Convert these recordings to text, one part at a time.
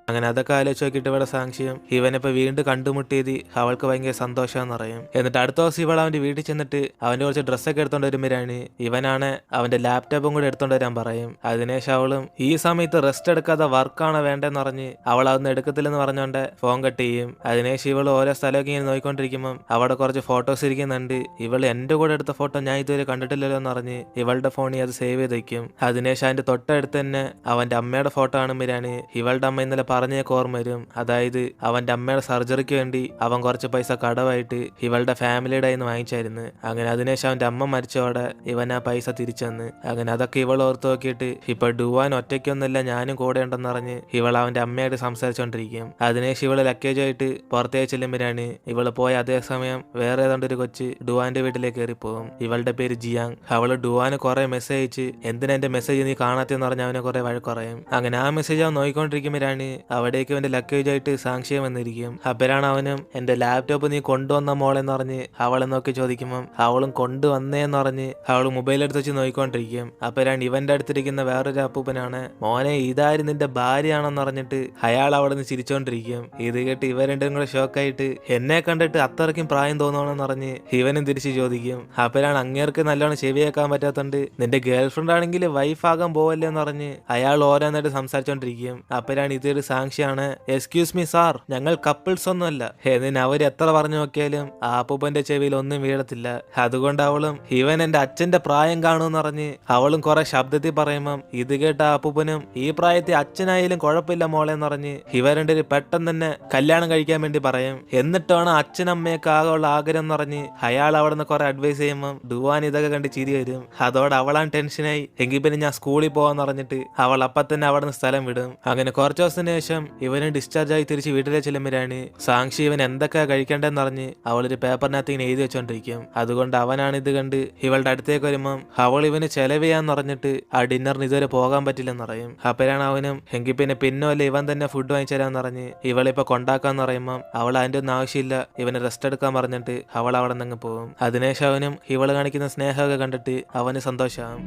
അങ്ങനെ അതൊക്കെ ആലോചിച്ച് നോക്കിയിട്ട് ഇവിടെ സാക്ഷ്യം ഇവനിപ്പോ വീണ്ടും കണ്ടുമുട്ടിയത് അവൾക്ക് ഭയങ്കര സന്തോഷമെന്ന് പറയും. എന്നിട്ട് അടുത്ത ദിവസം ഇവൾ അവന്റെ വീട്ടിൽ ചെന്നിട്ട് അവന്റെ കുറച്ച് ഡ്രസ്സൊക്കെ എടുത്തോണ്ട് വരുമ്പോഴാണ് ഇവനാണ് അവന്റെ ലാപ്ടോപ്പും കൂടെ എടുത്തോണ്ട് വരാൻ പറയും. അതിനുശേഷം അവളും ഈ സമയത്ത് റെസ്റ്റ് എടുക്കാതെ വർക്കാണ് വേണ്ടെന്ന് പറഞ്ഞ് അവൾ അതൊന്നും എടുക്കത്തില്ലെന്ന് പറഞ്ഞോണ്ട് ഫോൺ കട്ട് ചെയ്യും. അതിനുശേഷം ഇവൾ ഓരോ സ്ഥലമൊക്കെ ഇങ്ങനെ നോക്കിക്കൊണ്ടിരിക്കുമ്പോൾ അവിടെ കുറച്ച് ഫോട്ടോസ് ഇരിക്കുന്നുണ്ട്. ഇവൾ എന്റെ കൂടെ എടുത്ത ഫോട്ടോ ഞാൻ ഇതുവരെ കണ്ടിട്ടില്ലല്ലോ എന്ന് പറഞ്ഞ് ഇവളുടെ ഫോണിൽ അത് സേവ് ചെയ്ത് വെക്കും. അതിനുശേഷം അതിന്റെ തൊട്ടടുത്ത് തന്നെ അവന്റെ അമ്മയുടെ ഫോട്ടോ കാണുമ്പോഴാണ് ഇവളുടെ അമ്മ ഇന്നലെ പറഞ്ഞേക്ക് ഓർമ്മ വരും. അതായത് അവന്റെ അമ്മയുടെ സർജറിക്ക് വേണ്ടി അവൻ കുറച്ച് പൈസ കടവായിട്ട് ഇവളുടെ ഫാമിലിയുടെ കയ്യിൽ നിന്ന് വാങ്ങിച്ചായിരുന്നു. അങ്ങനെ അതിനുശേഷം അവന്റെ അമ്മ മരിച്ചോടെ ഇവൻ ആ പൈസ തിരിച്ചെന്ന്. അങ്ങനെ അതൊക്കെ ഇവൾ ഓർത്ത് നോക്കിയിട്ട് ഇപ്പൊ ഡുവാൻ ഒറ്റയ്ക്കൊന്നുമില്ല ഞാനും കൂടെ ഉണ്ടെന്ന് പറഞ്ഞ് ഇവൾ അവന്റെ അമ്മയായിട്ട് സംസാരിച്ചോണ്ടിരിക്കും. അതിനുശേഷം ഇവള് ലക്കേജായിട്ട് പുറത്തേക്ക് ചെല്ലുമ്പോഴാണ് ഇവള് പോയ അതേ സമയം വേറെ ഏതാണ്ട് ഒരു കൊച്ച് ഡുവാന്റെ വീട്ടിലേക്ക് കയറി പോകും. ഇവളുടെ പേര് ജിയാങ്. അവള് ഡുവാന് കുറെ മെസ്സേജ് അയച്ച് എന്തിനാ എന്റെ മെസ്സേജ് നീ കാണാത്തെന്ന് പറഞ്ഞ് അവനെ കുറെ വഴക്കുറയും. അങ്ങനെ ആ മെസ്സേജ് അവൻ നോക്കിക്കൊണ്ടിരിക്കുമ്പോഴാണ് അവിടേക്ക് അവന്റെ ലക്കേജ് ആയിട്ട് സാക്ഷ്യം വന്നിരിക്കും. അപ്പോഴാണ് അവനും എന്റെ ലാപ്ടോപ്പ് നീ കൊണ്ടുവന്ന മോളെന്ന് പറഞ്ഞ് അവളെ നോക്കി ചോദിക്കുമ്പോൾ അവളും കൊണ്ടുവന്നേന്ന് പറഞ്ഞ് അവൾ മൊബൈൽ എടുത്ത് വെച്ച് നോക്കിക്കൊണ്ടിരിക്കും. അപ്പോഴാണ് ഇവന്റെ അടുത്തിരിക്കുന്ന വേറൊരു അപ്പൂപ്പനാണ് മോനെ ഇതാരും നിന്റെ ഭാര്യയാണെന്ന് പറഞ്ഞിട്ട് അയാൾ അവിടെ നിന്ന് ചിരിച്ചോണ്ടിരിക്കും. ഇത് കേട്ട് ഇവ രണ്ടും കൂടെ ഷോക്കായിട്ട് എന്നെ കണ്ടിട്ട് അത്രയ്ക്കും പ്രായം തോന്നണമെന്ന് പറഞ്ഞ് ഇവനും തിരിച്ച് ചോദിക്കും. അപ്പോഴാണ് അങ്ങേർക്ക് നല്ലോണം ചെവിയേക്കാൻ പറ്റാത്തോണ്ട് നിന്റെ ഗേൾഫ്രണ്ട് ആണെങ്കിൽ വൈഫ് ആകാൻ പോവല്ലേ എന്ന് പറഞ്ഞ് അയാൾ ഓരോന്നായിട്ട് സംസാരിച്ചോണ്ടിരിക്കും. അപ്പോഴാണ് ഇതൊരു സാക്ഷിയാണ് എക്സ്ക്യൂസ് മീ സാർ ഞങ്ങൾ കപ്പിൾസ് ഒന്നുമല്ല എന്നിന് അവർ എത്ര പറഞ്ഞു നോക്കിയാലും ആ അപ്പൂപ്പന്റെ ചെവിയിൽ ഒന്നും വീഴത്തില്ല. അതുകൊണ്ട് അവളും ഇവൻ എന്റെ അച്ഛന്റെ പ്രായം കാണുമെന്ന് പറഞ്ഞ് അവളും കുറെ ശബ്ദത്തിൽ പറയുമ്പം ഇത് കേട്ട ആ അപ്പൂപ്പനും ഈ പ്രായത്തിൽ അച്ഛനായാലും കുഴപ്പമില്ല മോളെ എന്ന് പറഞ്ഞ് ഇവ രണ്ടുപേരും പെട്ടെന്ന് തന്നെ കല്യാണം കഴിക്കാൻ വേണ്ടി പറയും. എന്നിട്ടാണ് അച്ഛനമ്മയൊക്കെ ആകെയുള്ള ആഗ്രഹം എന്ന് പറഞ്ഞ് അയാൾ അവിടെ നിന്ന് കുറെ അഡ്വൈസ് ചെയ്യുമ്പം ഡുവാൻ ഇതൊക്കെ കണ്ട് ചിരി വരും. അതോടെ അവളാണ് ടെൻഷനായി എങ്കിൽ പിന്നെ ഞാൻ സ്കൂളിൽ പോവാന്ന് പറഞ്ഞിട്ട് അവൾ അപ്പൊ തന്നെ അവിടെ നിന്ന് സ്ഥലം വിടും. അങ്ങനെ കുറച്ച് ദിവസത്തിന് ശേഷം ഇവന് ഡിസ്ചാർജ് ആയി തിരിച്ച് വീട്ടിലെ ചെല്ലുമ്പോഴാണ് സാക്ഷി ഇവൻ എന്തൊക്കെ കഴിക്കേണ്ടതെന്ന് പറഞ്ഞ് അവളൊരു പേപ്പറിനകത്ത് ഇങ്ങനെ എഴുതി വെച്ചോണ്ടിരിക്കും. അതുകൊണ്ട് അവനാണ് ഇത് കണ്ട് ഇവളുടെ അടുത്തേക്ക് വരുമ്പം അവൾ ഇവന് ചെലവ് ചെയ്യാന്ന് പറഞ്ഞിട്ട് ആ ഡിന്നറിന് ഇതുവരെ പോകാൻ പറ്റില്ലെന്ന് പറയും. അപ്പോഴാണ് അവനും എങ്കിൽ പിന്നെ അല്ല ഇവൻ തന്നെ ഫുഡ് വാങ്ങിച്ചു തരാന്ന് പറഞ്ഞ് ഇവളിപ്പോ കൊണ്ടാക്കാന്ന് പറയുമ്പം അവൾ അതിന്റെ ഒന്നും ആവശ്യമില്ല ഇവന് റെസ്റ്റ് എടുക്കാൻ പറഞ്ഞിട്ട് അവൾ അവിടെ നിന്ന് പോകും. അതിനുശേഷം അവനും ഇവള് കാണിക്കുന്ന സ്നേഹമൊക്കെ കണ്ടിട്ട് അവന് സന്തോഷമാകും.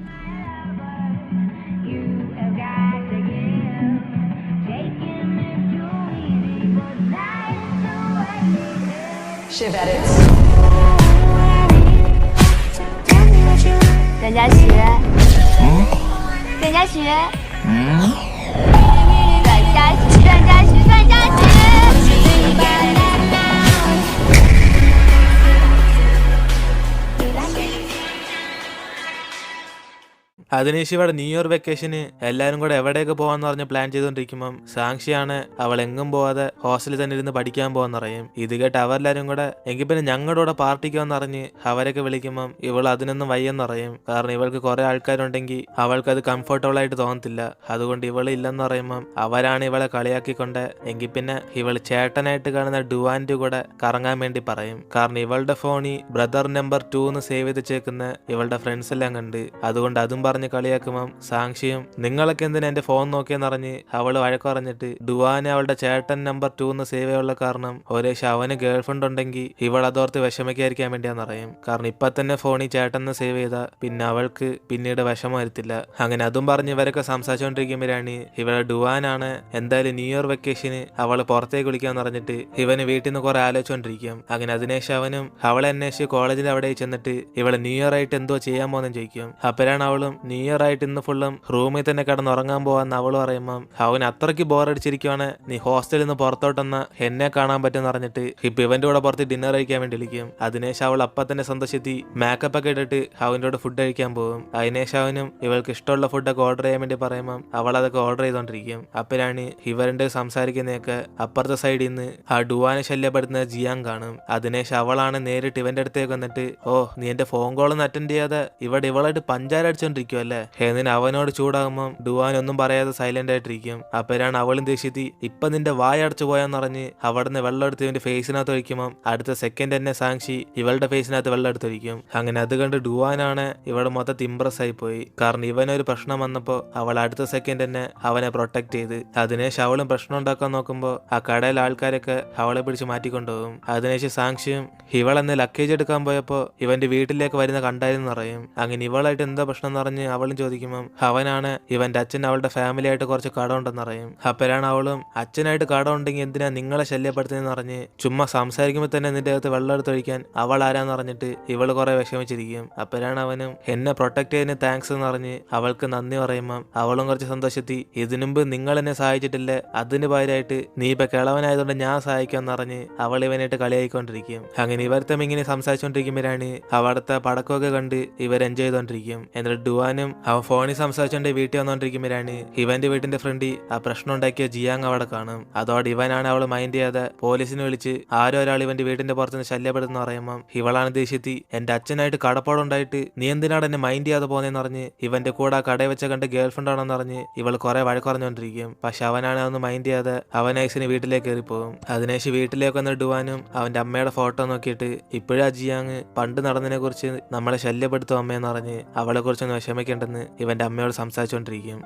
Shiv edits. 段嘉许，段嘉许，段嘉许。 അതിനുശേഷം ഇവിടെ ന്യൂ ഇയർ വെക്കേഷന് എല്ലാവരും കൂടെ എവിടെയൊക്കെ പോകാന്ന് പറഞ്ഞ് പ്ലാൻ ചെയ്തുകൊണ്ടിരിക്കുമ്പം സാക്ഷിയാണ് അവൾ എങ്ങും പോവാതെ ഹോസ്റ്റലിൽ തന്നെ ഇരുന്ന് പഠിക്കാൻ പോകാൻ പറയും. ഇത് കേട്ട് അവരെല്ലാരും കൂടെ എങ്കിൽ പിന്നെ ഞങ്ങളുടെ കൂടെ പാർട്ടിക്കാന്ന് പറഞ്ഞ് അവരൊക്കെ വിളിക്കുമ്പം ഇവൾ അതിനൊന്നും വയ്യെന്ന് പറയും. കാരണം ഇവൾക്ക് കുറെ ആൾക്കാരുണ്ടെങ്കിൽ അവൾക്ക് അത് കംഫർട്ടബിൾ ആയിട്ട് തോന്നത്തില്ല. അതുകൊണ്ട് ഇവൾ ഇല്ലെന്ന് പറയുമ്പം അവരാണ് ഇവളെ കളിയാക്കിക്കൊണ്ട് എങ്കിൽ പിന്നെ ഇവൾ ചേട്ടനായിട്ട് കാണുന്ന ഡുവാന്റെ കൂടെ കറങ്ങാൻ വേണ്ടി പറയും. കാരണം ഇവളുടെ ഫോണിൽ ബ്രദർ നമ്പർ 2 എന്ന് സേവ് ചെയ്ത് വെച്ചേക്കുന്ന ഇവളുടെ ഫ്രണ്ട്സ് എല്ലാം കണ്ട് അതുകൊണ്ട് അതും പറഞ്ഞ് കളിയാക്കുമ്പം സാക്ഷിയും നിങ്ങളൊക്കെ എന്തിനാ എന്റെ ഫോൺ നോക്കിയെന്ന് പറഞ്ഞ് അവള് വഴക്ക് പറഞ്ഞിട്ട് ഡുവാനെ അവളുടെ ചേട്ടൻ നമ്പർ 2 എന്ന് സേവ് ചെയ്യാനുള്ള കാരണം ഒരേശം അവന് ഗേൾഫ്രണ്ട് ഉണ്ടെങ്കിൽ ഇവൾ അതോർത്ത് വിഷമിക്കാതിരിക്കാൻ വേണ്ടിയാന്ന് പറയും. കാരണം ഇപ്പൊ തന്നെ ഫോണിൽ ചേട്ടൻ സേവ് ചെയ്താ പിന്നെ അവൾക്ക് പിന്നീട് വിഷമം വരുത്തില്ല. അങ്ങനെ അതും പറഞ്ഞ് ഇവരൊക്കെ സംസാരിച്ചുകൊണ്ടിരിക്കുമ്പോഴാണ് ഇവളെ ഡുവാനാണ് എന്തായാലും ന്യൂ ഇയർ വെക്കേഷന് അവള് പുറത്തേക്ക് വിളിക്കാന്ന് പറഞ്ഞിട്ട് ഇവന് വീട്ടിൽ നിന്ന് കുറെ ആലോചിച്ചോണ്ടിരിക്കും. അങ്ങനെ അതിനുശേഷം അവനും അവളെ അന്വേഷിച്ച് കോളേജിൽ അവിടെ ചെന്നിട്ട് ഇവളെ ന്യൂ ഇയർ ആയിട്ട് എന്തോ ചെയ്യാൻ പോകുന്നെന്ന് ചോദിക്കും. അപ്പോഴാണ് അവളും ന്യൂ ഇയർ ആയിട്ട് ഇന്ന് ഫുള്ളും റൂമിൽ തന്നെ കിടന്ന് ഉറങ്ങാൻ പോവാന്ന് അവള് പറയുമ്പം അവൻ അത്രയ്ക്ക് ബോറടിച്ചിരിക്കുവാണ് നീ ഹോസ്റ്റലിൽ നിന്ന് പുറത്തോട്ടെന്ന് എന്നെ കാണാൻ പറ്റുമെന്ന് പറഞ്ഞിട്ട് ഇപ്പൊ ഇവന്റെ കൂടെ പുറത്ത് ഡിന്നർ കഴിക്കാൻ വേണ്ടി വിളിക്കും. അതിനുശേഷം അവൾ അപ്പൊ തന്നെ സന്തോഷത്തി മേക്കപ്പ് ഒക്കെ ഇട്ടിട്ട് അവൻ്റെ കൂടെ ഫുഡ് കഴിക്കാൻ പോകും. അതിനുശേഷം അവനും ഇവൾക്ക് ഇഷ്ടമുള്ള ഫുഡൊക്കെ ഓർഡർ ചെയ്യാൻ വേണ്ടി പറയുമ്പം അവൾ അതൊക്കെ ഓർഡർ ചെയ്തോണ്ടിരിക്കും. അപ്പോഴാണ് ഇവരുടെ സംസാരിക്കുന്നതൊക്കെ അപ്പുറത്തെ സൈഡിൽ നിന്ന് ആ ഡുവാനെ ശല്യപ്പെടുത്തുന്ന ജിയാങ് കാണും. അതിനുശേഷം അവളാണ് നേരിട്ട് ഇവന്റെ അടുത്തേക്ക് വന്നിട്ട് ഓ നീ എന്റെ ഫോൺ കോളൊന്നും അറ്റൻഡ് ചെയ്യാതെ ഇവളായിട്ട് പഞ്ചാര അടിച്ചോണ്ടിരിക്കും അല്ലേ എന്നിന് അവനോട് ചൂടാകുമ്പം ഡുവാൻ ഒന്നും പറയാതെ സൈലന്റ് ആയിട്ടിരിക്കും. അപ്പോഴാണ് അവളും ദേഷ്യത്തി ഇപ്പൊ നിന്റെ വായടച്ചു പോയാന്ന് പറഞ്ഞ് അവിടുന്ന് വെള്ളം എടുത്ത് ഇവന്റെ ഫേസിനകത്ത് ഒഴിക്കുമ്പം അടുത്ത സെക്കൻഡ് തന്നെ സാക്ഷി ഇവളുടെ ഫേസിനകത്ത് വെള്ളം എടുത്തൊഴിക്കും. അങ്ങനെ അത് കണ്ട് ഡുവാനാണ് ഇവിടെ മൊത്തത്തിൽ ഇംപ്രസ് ആയി പോയി. കാരണം ഇവനൊരു പ്രശ്നം വന്നപ്പോ അവൾ അടുത്ത സെക്കൻഡ് തന്നെ അവനെ പ്രൊട്ടക്ട് ചെയ്ത് അതിനുശേഷം അവളും പ്രശ്നം ഉണ്ടാക്കാൻ നോക്കുമ്പോ ആ കടയിലെ ആൾക്കാരൊക്കെ അവളെ പിടിച്ച് മാറ്റിക്കൊണ്ടുപോകും. അതിനുശേഷം സാക്ഷിയും ഇവളെന്ന് ലക്കേജ് എടുക്കാൻ പോയപ്പോ ഇവന്റെ വീട്ടിലേക്ക് വരുന്ന കണ്ടായിരുന്നു പറയും. അങ്ങനെ ഇവളായിട്ട് എന്താ പ്രശ്നം എന്ന് പറഞ്ഞ് കാര്യം അവളും ചോദിക്കുമ്പം അവനാണ് ഇവന്റെ അച്ഛൻ അവളുടെ ഫാമിലി ആയിട്ട് കുറച്ച് കടം ഉണ്ടെന്ന് പറയും. അപ്പോഴാണ് അവളും അച്ഛനായിട്ട് കടം ഉണ്ടെങ്കിൽ എന്തിനാ നിങ്ങളെ ശല്യപ്പെടുത്തുന്നതെന്ന് പറഞ്ഞ് ചുമ്മാ സംസാരിക്കുമ്പോൾ തന്നെ നിന്റെ അകത്ത് വെള്ളം എടുത്തൊഴിക്കാൻ അവൾ ആരാന്ന് പറഞ്ഞിട്ട് ഇവള് കുറെ വിഷമിച്ചിരിക്കും. അപ്പോഴാണ് അവനും എന്നെ പ്രൊട്ടക്ട് ചെയ്തതിന് താങ്ക്സ് എന്ന് പറഞ്ഞ് അവൾക്ക് നന്ദി പറയുമ്പം അവളും കുറച്ച് സന്തോഷത്തി ഇതിനുമ്പ് നിങ്ങൾ എന്നെ സഹായിച്ചിട്ടില്ലേ, അതിന് പകരമായിട്ട് നീ ഇപ്പൊ കിളവനായതുകൊണ്ട് ഞാൻ സഹായിക്കാന്ന് പറഞ്ഞ് അവൾ ഇവനായിട്ട് കളിയായിക്കൊണ്ടിരിക്കും. അങ്ങനെ ഇവർ തമ്മിൽ ഇങ്ങനെ സംസാരിച്ചോണ്ടിരിക്കുമ്പോഴാണ് അവിടുത്തെ പടക്കമൊക്കെ കണ്ട് ഇവർ എൻജോയ് ചെയ്തോണ്ടിരിക്കും. എന്നിട്ട് ഡുവാനും അവൻ ഫോണിൽ സംസാരിച്ചോണ്ട് വീട്ടിൽ വന്നോണ്ടിരിക്കുമ്പോഴാണ് ഇവന്റെ വീട്ടിന്റെ ഫ്രണ്ടി ആ പ്രശ്നം ഉണ്ടാക്കിയ ജിയാങ് അവിടെ കാണും. അതോടെ ഇവനാണ് അവള് മൈൻഡ് ചെയ്യാതെ പോലീസിനെ വിളിച്ച് ആരോ ഒരാൾ ഇവന്റെ വീടിന്റെ പുറത്തുനിന്ന് ശല്യപ്പെടുന്ന പറയുമ്പോൾ ഇവളാണ് ദേഷ്യത്തി എന്റെ അച്ഛനായിട്ട് കടപ്പാടുണ്ടായിട്ട് നീ എന്തിനാണ് എന്നെ മൈൻഡ് ചെയ്യാതെ പോകുന്നതെന്ന് പറഞ്ഞ് ഇവന്റെ കൂടെ ആ കടയിൽ വെച്ച കണ്ട് ഗേൾഫ്രണ്ട് ആണെന്ന് പറഞ്ഞ് ഇവൾ കുറെ വഴക്കുറഞ്ഞോണ്ടിരിക്കും. പക്ഷെ അവനാണ് അതൊന്ന് മൈൻഡ് ചെയ്യാതെ അവൻ ഐസിന് വീട്ടിലേക്ക് കയറി പോകും. അതിനേശ് വീട്ടിലേക്ക് വന്ന് ഡുവാനും അവന്റെ അമ്മയുടെ ഫോട്ടോ നോക്കിയിട്ട് ഇപ്പോഴാ ജിയാങ് പണ്ട് നടന്നതിനെ കുറിച്ച് നമ്മളെ ശല്യപ്പെടുത്തും അമ്മയെന്ന് പറഞ്ഞ് അവളെ കുറിച്ചൊന്ന് വിഷമിക്കേണ്ടെന്ന് ഇവന്റെ അമ്മയോട് സംസാരിച്ചുകൊണ്ടിരിക്കും.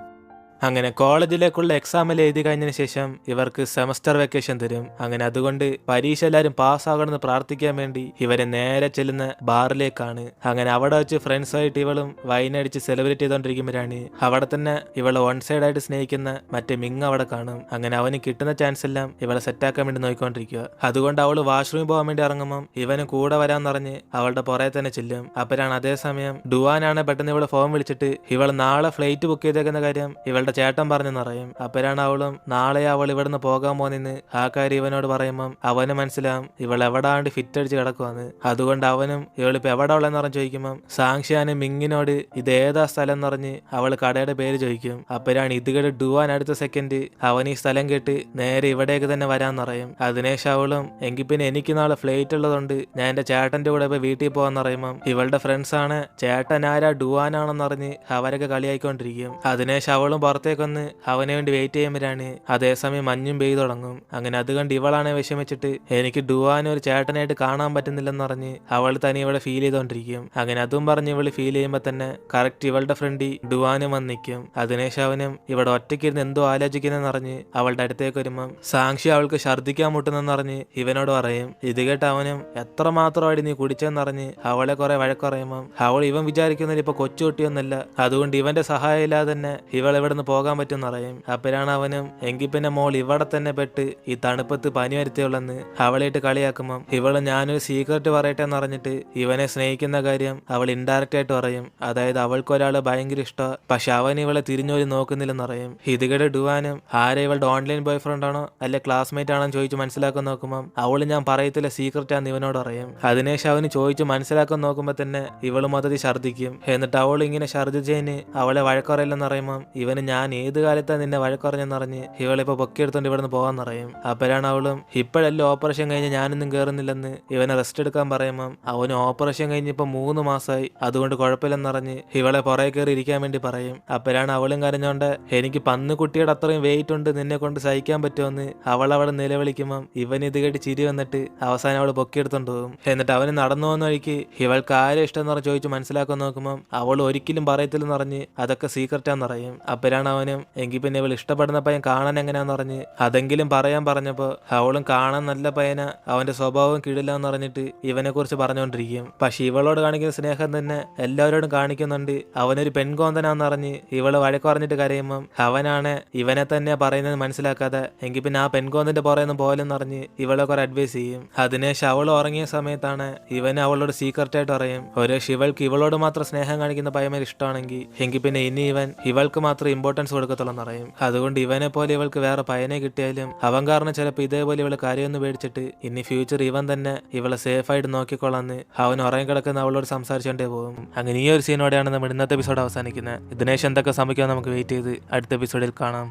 അങ്ങനെ കോളേജിലേക്കുള്ള എക്സാമിൽ എഴുതി കഴിഞ്ഞതിന് ശേഷം ഇവർക്ക് സെമസ്റ്റർ വെക്കേഷൻ തരും. അങ്ങനെ അതുകൊണ്ട് പരീക്ഷ എല്ലാവരും പാസ്സാകണമെന്ന് പ്രാർത്ഥിക്കാൻ വേണ്ടി ഇവരെ നേരെ ചെല്ലുന്ന ബാറിലേക്കാണ്. അങ്ങനെ അവിടെ വെച്ച് ഫ്രണ്ട്സായിട്ട് ഇവളും വൈനടിച്ച് സെലിബ്രേറ്റ് ചെയ്തോണ്ടിരിക്കുമ്പോഴാണ് അവിടെ തന്നെ ഇവളെ വൺ സൈഡ് ആയിട്ട് സ്നേഹിക്കുന്ന മറ്റേ മിങ് അവിടെ കാണും. അങ്ങനെ അവന് കിട്ടുന്ന ചാൻസ് എല്ലാം ഇവളെ സെറ്റാക്കാൻ വേണ്ടി നോക്കിക്കൊണ്ടിരിക്കുക. അതുകൊണ്ട് അവള് വാഷ്റൂമിൽ പോകാൻ വേണ്ടി ഇറങ്ങുമ്പോൾ ഇവന് കൂടെ വരാന്ന് പറഞ്ഞ് അവളുടെ പുറകെ തന്നെ ചെല്ലും. അപ്പോഴാണ് അതേസമയം ഡുവാനാണ് പെട്ടെന്ന് ഇവളെ ഫോൺ വിളിച്ചിട്ട് ഇവൾ നാളെ ഫ്ലൈറ്റ് ബുക്ക് ചെയ്തേക്കുന്ന കാര്യം ഇവളുടെ ചേട്ടൻ പറഞ്ഞെന്ന് പറയും. അപ്പോഴാണ് അവളും നാളെ അവൾ ഇവിടുന്ന് പോകാൻ പോന്നെന്ന് ആ കാര്യം ഇവനോട് പറയുമ്പം അവന് മനസ്സിലാവും ഇവൾ എവിടാണ്ട് ഫിറ്റ് അടിച്ച് കിടക്കുവാന്ന്. അതുകൊണ്ട് അവനും ഇവളിപ്പോ എവിടെ ഉള്ളെന്ന് പറഞ്ഞ് ചോദിക്കുമ്പം സാങ്ഷ്യാന് മിങ്ങിനോട് ഇത് ഏതാ സ്ഥലം എന്ന് പറഞ്ഞ് അവൾ കടയുടെ പേര് ചോദിക്കും. അപ്പോഴാണ് ഇതുകടെ ഡുവാൻ അടുത്ത സെക്കൻഡ് അവൻ ഈ സ്ഥലം കേട്ട് നേരെ ഇവിടേക്ക് തന്നെ വരാന്ന് പറയും. അതിനേശം അവളും എങ്കിൽ പിന്നെ എനിക്ക് നാളെ ഫ്ലൈറ്റ് ഉള്ളതുകൊണ്ട് ഞാൻ എന്റെ ചേട്ടന്റെ കൂടെ ഇപ്പൊ വീട്ടിൽ പോകാന്ന് പറയുമ്പം ഇവളുടെ ഫ്രണ്ട്സ് ആണ് ചേട്ടൻ ആരാ ഡുവാനാണെന്ന് പറഞ്ഞ് അവരൊക്കെ കളിയായിക്കൊണ്ടിരിക്കും. അതിനേശം അവളും പുറത്തേക്കൊന്ന് അവന് വേണ്ടി വെയിറ്റ് ചെയ്യുമ്പോഴാണ് അതേസമയം മഞ്ഞും പെയ്തു തുടങ്ങും. അങ്ങനെ അത് കണ്ട് ഇവളാണ് വിഷമിച്ചിട്ട് എനിക്ക് ഡുവാനെ ഒരു ചേട്ടനായിട്ട് കാണാൻ പറ്റുന്നില്ലെന്ന് പറഞ്ഞ് അവൾ തനി ഇവിടെ ഫീൽ ചെയ്തോണ്ടിരിക്കും. അങ്ങനെ അതും പറഞ്ഞ് ഇവള് ഫീൽ ചെയ്യുമ്പോ തന്നെ കറക്റ്റ് ഇവളുടെ ഫ്രണ്ടി ഡുവാനും വന്ന് നിൽക്കും. അതിനേശം അവനും ഇവിടെ ഒറ്റയ്ക്കിരുന്ന് എന്തോ ആലോചിക്കുന്നെന്ന് പറഞ്ഞ് അവളുടെ അടുത്തേക്ക് വരുമ്പം സാക്ഷി അവൾക്ക് ഛർദ്ദിക്കാൻ മുട്ടുന്നെന്ന് പറഞ്ഞ് ഇവനോട് പറയും. ഇത് കേട്ട് അവനും എത്രമാത്രമായിട്ട് നീ കുടിച്ചെന്ന് പറഞ്ഞ് അവളെ കുറെ വഴക്കുറയുമ്പം അവൾ ഇവൻ വിചാരിക്കുന്നത് ഇപ്പൊ കൊച്ചുകുട്ടിയൊന്നല്ല, അതുകൊണ്ട് ഇവന്റെ സഹായം ഇല്ലാതെ തന്നെ ഇവൾ ഇവിടുന്ന് പോകാൻ പറ്റുമെന്ന് പറയും. അപ്പോഴാണ് അവനും എങ്കിൽ പിന്നെ മോൾ ഇവിടെ തന്നെ പെട്ട് ഈ തണുപ്പത്ത് പനി വരുത്തിയുള്ളെന്ന് അവളായിട്ട് കളിയാക്കുമ്പം ഇവള് ഞാനൊരു സീക്രട്ട് പറയട്ടെ എന്ന് പറഞ്ഞിട്ട് ഇവനെ സ്നേഹിക്കുന്ന കാര്യം അവൾ ഇൻഡയറക്റ്റ് ആയിട്ട് പറയും. അതായത് അവൾക്കൊരാള് ഭയങ്കര ഇഷ്ടമാണ്, പക്ഷെ അവൻ ഇവളെ തിരിഞ്ഞോലി നോക്കുന്നില്ലെന്ന് പറയും. ഇതുകടെ ഡുവാനും ആരെ ഇവളുടെ ഓൺലൈൻ ബോയ് ഫ്രണ്ട് ആണോ അല്ലെ ക്ലാസ്മേറ്റ് ആണോ ചോദിച്ചു മനസ്സിലാക്കാൻ നോക്കുമ്പം അവള് ഞാൻ പറയത്തില്ല സീക്രറ്റ് ആണെന്ന് ഇവനോട് പറയും. അതിനേശം അവന് ചോദിച്ചു മനസ്സിലാക്കാൻ നോക്കുമ്പോ തന്നെ ഇവള് മൊത്തത്തിൽ ഛർദ്ദിക്കും. എന്നിട്ട് അവൾ ഇങ്ങനെ ഛർദ്ദിച്ചതിന് അവളെ വഴക്കുറയില്ലെന്ന് പറയുമ്പം ഇവന് ഞാൻ ഏത് കാലത്താ നിന്നെ വഴക്കുറഞ്ഞെന്ന് പറഞ്ഞ് ഇവളിപ്പോ പൊക്കിയെടുത്തോണ്ട് ഇവിടുന്ന് പോകാൻ പറയും. അപ്പോഴാണ് അവളും ഇപ്പോഴല്ലോ ഓപ്പറേഷൻ കഴിഞ്ഞ് ഞാനൊന്നും കയറുന്നില്ലെന്ന് ഇവനെ റെസ്റ്റ് എടുക്കാൻ പറയുമ്പം അവന് ഓപ്പറേഷൻ കഴിഞ്ഞിപ്പോ 3 മാസമായി, അതുകൊണ്ട് കുഴപ്പമില്ലെന്ന് പറഞ്ഞ് ഇവളെ പുറകെ കയറി ഇരിക്കാൻ വേണ്ടി പറയും. അപ്പോഴാണ് അവളും കരഞ്ഞോണ്ട് എനിക്ക് പന്ന് കുട്ടിയുടെ അത്രയും വെയിറ്റ് ഉണ്ട്, നിന്നെ കൊണ്ട് സഹിക്കാൻ പറ്റുമെന്ന് അവളവിടെ നിലവിളിക്കുമ്പം ഇവൻ ഇത് കേട്ട് ചിരി വന്നിട്ട് അവസാനം അവള് പൊക്കിയെടുത്തോണ്ട് പോകും. എന്നിട്ട് അവന് നടന്നു പോകുന്ന വഴിക്ക് ഇവൾക്ക് ആരെ ഇഷ്ടം എന്ന് പറഞ്ഞ് ചോദിച്ചു മനസ്സിലാക്കാൻ നോക്കുമ്പം അവൾ ഒരിക്കലും പറയത്തില്ലെന്ന് പറഞ്ഞ് അതൊക്കെ സീക്രറ്റാന്ന് പറയും. അപ്പോഴാണ് അവനും എങ്കിൽ പിന്നെ ഇവൾ ഇഷ്ടപ്പെടുന്ന പയ്യൻ കാണാൻ എങ്ങനെയാന്ന് പറഞ്ഞ് അതെങ്കിലും പറയാൻ പറഞ്ഞപ്പോ അവളും കാണാൻ നല്ല പയ്യന അവന്റെ സ്വഭാവം കിടില്ലാന്ന് പറഞ്ഞിട്ട് ഇവനെ കുറിച്ച് പറഞ്ഞുകൊണ്ടിരിക്കും. പക്ഷെ ഇവളോട് കാണിക്കുന്ന സ്നേഹം തന്നെ എല്ലാവരോടും കാണിക്കുന്നുണ്ട്. അവനൊരു പെൺകോന്തനാന്ന് പറഞ്ഞ് ഇവള് വഴക്ക് പറഞ്ഞിട്ട് കരയുമ്പം അവനാണ് ഇവനെ തന്നെ പറയുന്നത് മനസ്സിലാക്കാതെ എങ്കിൽ പിന്നെ ആ പെൺകോന്തന്റെ പുറയൊന്നും പോലെന്ന് പറഞ്ഞ് ഇവളെ കുറെ അഡ്വൈസ് ചെയ്യും. അതിനേശം അവൾ ഉറങ്ങിയ സമയത്താണ് ഇവന് അവളോട് സീക്രട്ടായിട്ട് പറയും ഒരു ഇവൾക്ക് ഇവളോട് മാത്രം സ്നേഹം കാണിക്കുന്ന പയ്യന്മാർ ഇഷ്ടമാണെങ്കിൽ എങ്കിൽ പിന്നെ ഇനി ഇവൾക്ക് മാത്രം ഇമ്പോർട്ടൻസ് കൊടുക്കത്തുള്ളൂ പറയും. അതുകൊണ്ട് ഇവനെ പോലെ ഇവൾക്ക് വേറെ പയ്യനെ കിട്ടിയാലും അവൻ കാരണം ചിലപ്പോൾ ഇതേപോലെ ഇവള് കാര്യമൊന്നും മേടിച്ചിട്ട് ഇനി ഫ്യൂച്ചർ ഇവൻ തന്നെ ഇവളെ സേഫ് ആയിട്ട് നോക്കിക്കൊള്ളാന്ന് അവൻ ഉറങ്ങി കിടക്കുന്ന അവളോട് സംസാരിച്ചോണ്ടേ പോകും. അങ്ങനെ ഈ ഒരു സീനോടെയാണ് നമ്മൾ ഇന്നത്തെ എപ്പിസോഡ് അവസാനിക്കുന്നത്. ഇതിനേശം എന്തൊക്കെ സംഭവിക്കാൻ നമുക്ക് വെയിറ്റ് ചെയ്ത് അടുത്ത എപ്പിസോഡിൽ കാണാം.